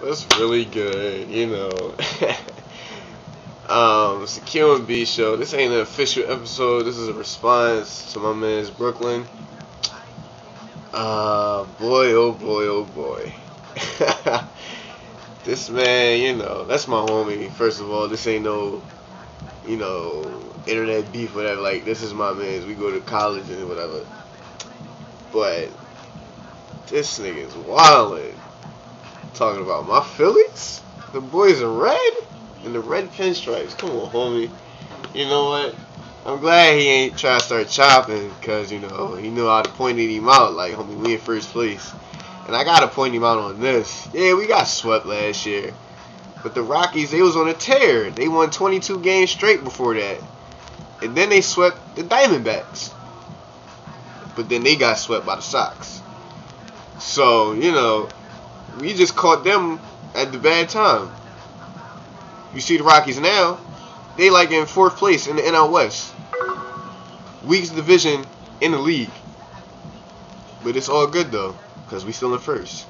That's really good, you know. It's the Q and B show. This ain't an official episode. This is a response to my man's Brooklyn. Boy, oh boy, oh boy. This man, you know, that's my homie. First of all, this ain't no, you know, internet beef, whatever. Like, this is my man's. We go to college and whatever. But this nigga's wildin'. Talking about my Phillies? The boys in red? And the red pinstripes. Come on, homie. You know what? I'm glad he ain't trying to start chopping, because, you know, he knew how to point him out. Like, homie, we in first place. And I got to point him out on this. Yeah, we got swept last year. But the Rockies, they was on a tear. They won 22 games straight before that. And then they swept the Diamondbacks. But then they got swept by the Sox. So, you know, we just caught them at the bad time. You see the Rockies now, they like in 4th place in the NL West. Weakest division in the league. But it's all good though, because we still in first.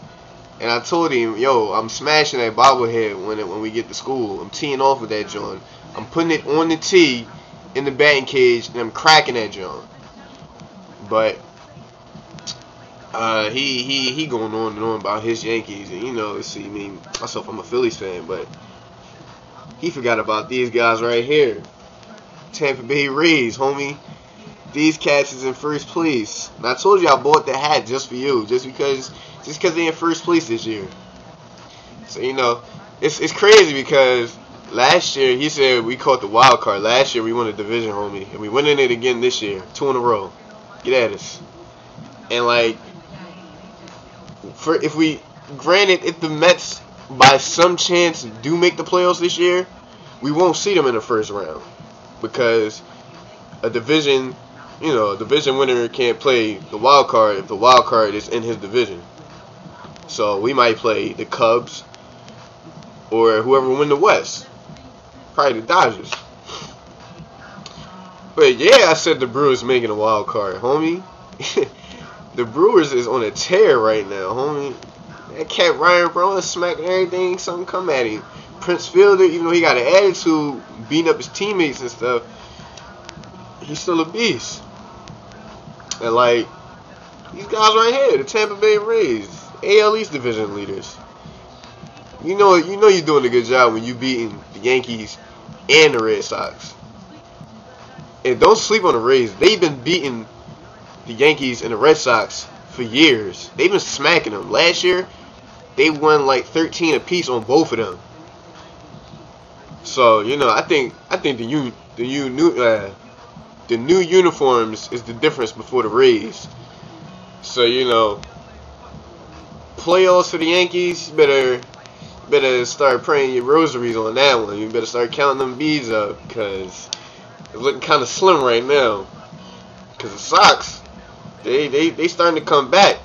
And I told him, yo, I'm smashing that bobblehead when we get to school. I'm teeing off with that joint. I'm putting it on the tee in the batting cage, and I'm cracking that joint. But he going on and on about his Yankees, and you know, see me myself, I'm a Phillies fan, but he forgot about these guys right here. Tampa Bay Rays, homie. These cats is in first place. And I told you I bought the hat just for you, just because they in first place this year. So you know, it's crazy because last year he said we caught the wild card. Last year we won the division, homie, and we winning it again this year, 2 in a row. Get at us. And like, if the Mets by some chance do make the playoffs this year, we won't see them in the first round, because a division winner can't play the wild card if the wild card is in his division. So we might play the Cubs or whoever win the West, probably the Dodgers. But yeah, I said the Brewers making a wild card, homie. The Brewers is on a tear right now, homie. That cat Ryan Braun smacking everything, something come at him. Prince Fielder, even though he got an attitude, beating up his teammates and stuff, he's still a beast. And like, these guys right here, the Tampa Bay Rays, AL East division leaders. You know you're doing a good job when you beating the Yankees and the Red Sox. And don't sleep on the Rays. They've been beating the Yankees and the Red Sox for years. They've been smacking them. Last year, they won like 13 apiece on both of them. So you know, I think the new uniforms is the difference before the Rays. So you know, playoffs for the Yankees, you better start praying your rosaries on that one. You better start counting them beads up, because it's looking kind of slim right now. Because the Sox, they starting to come back.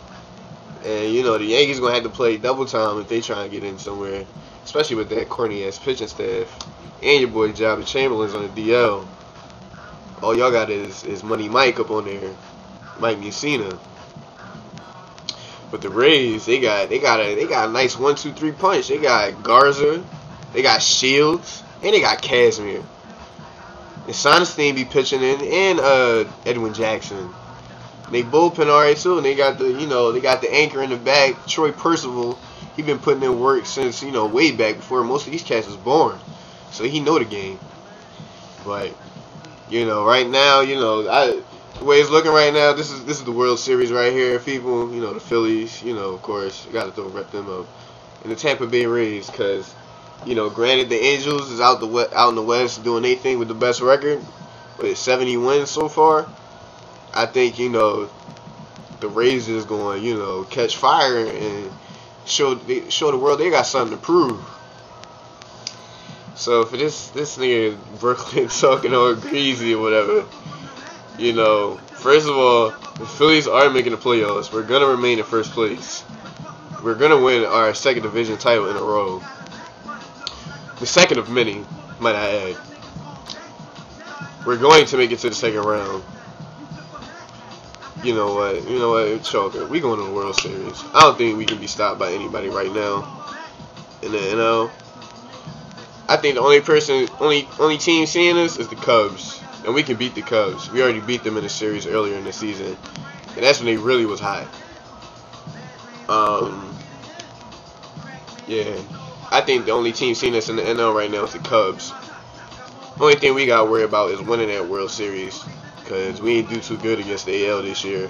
And, you know, the Yankees going to have to play double time if they try and get in somewhere. Especially with that corny-ass pitching staff. And your boy Jabba Chamberlain's on the DL. All y'all got is Money Mike up on there. Mike Mussina. But the Rays, they got a nice 1-2-3 punch. They got Garza. They got Shields. And they got Casimir. And Sonestein be pitching in. And Edwin Jackson. They bullpen alright too, and they got the anchor in the back, Troy Percival. He been putting in work since, you know, way back before most of these cats was born, so he know the game. But you know, right now, you know, the way it's looking right now, this is the World Series right here, people. You know, the Phillies, you know, of course, you got to rep them up, and the Tampa Bay Rays, because you know, granted the Angels is out in the West doing their thing with the best record, with 70 wins so far. I think, you know, the Rays is going, you know, catch fire and show the world they got something to prove. So for this nigga Brooklyn talking all greasy or whatever, you know, first of all, the Phillies are making the playoffs. We're gonna remain in first place. We're gonna win our second division title in a row. The second of many, might I add. We're going to make it to the second round. You know what, Chalker, we going to the World Series. I don't think we can be stopped by anybody right now. in the NL. I think the only team seeing us is the Cubs, and we can beat the Cubs. We already beat them in a series earlier in the season, and that's when they really was hot. Yeah, I think the only team seeing us in the NL right now is the Cubs. Only thing we got to worry about is winning that World Series, because we ain't do too good against the AL this year.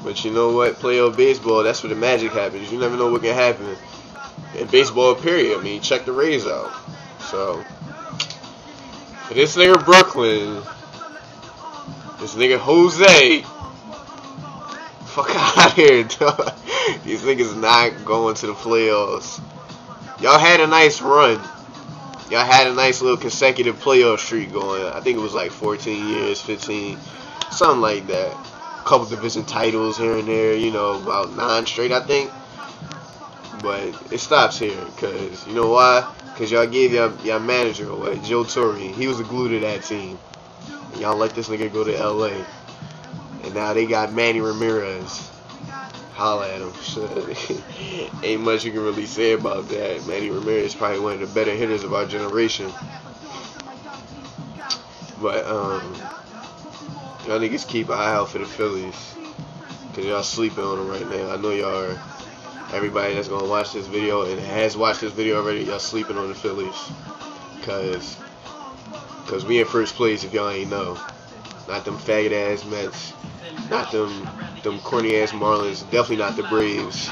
But you know what? Playoff baseball, that's where the magic happens. You never know what can happen in baseball, period. I mean, check the Rays out. So, for this nigga Brooklyn, this nigga Jose, fuck out of here, dog. These niggas not going to the playoffs. Y'all had a nice run. Y'all had a nice little consecutive playoff streak going. I think it was like 14 years, 15, something like that. A couple division titles here and there, you know, about 9 straight, I think. But it stops here, because, you know why? Because y'all gave y'all manager away, Joe Torre. He was the glue to that team. And y'all let this nigga go to LA. And now they got Manny Ramirez. Holla at him. Shit. Ain't much you can really say about that. Manny Ramirez is probably one of the better hitters of our generation. But, y'all niggas keep an eye out for the Phillies. Because y'all sleeping on them right now. I know y'all are. Everybody that's going to watch this video and has watched this video already, y'all sleeping on the Phillies. Because we in first place if y'all ain't know. Not them faggot ass Mets. Not them corny ass Marlins. Definitely not the Braves.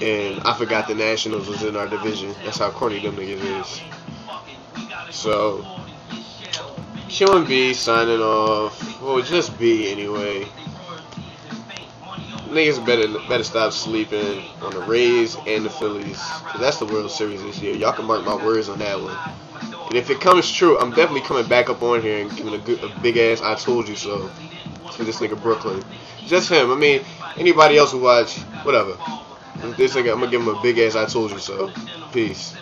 And I forgot the Nationals was in our division. That's how corny them niggas is. So, Sean B signing off. Well, just B anyway. Niggas better stop sleeping on the Rays and the Phillies, cause that's the World Series this year. Y'all can mark my words on that one. And if it comes true, I'm definitely coming back up on here and giving a big ass "I told you so" to this nigga Brooklyn. Just him. I mean, anybody else who watch, whatever. This nigga, I'm gonna give him a big ass "I told you so." Peace.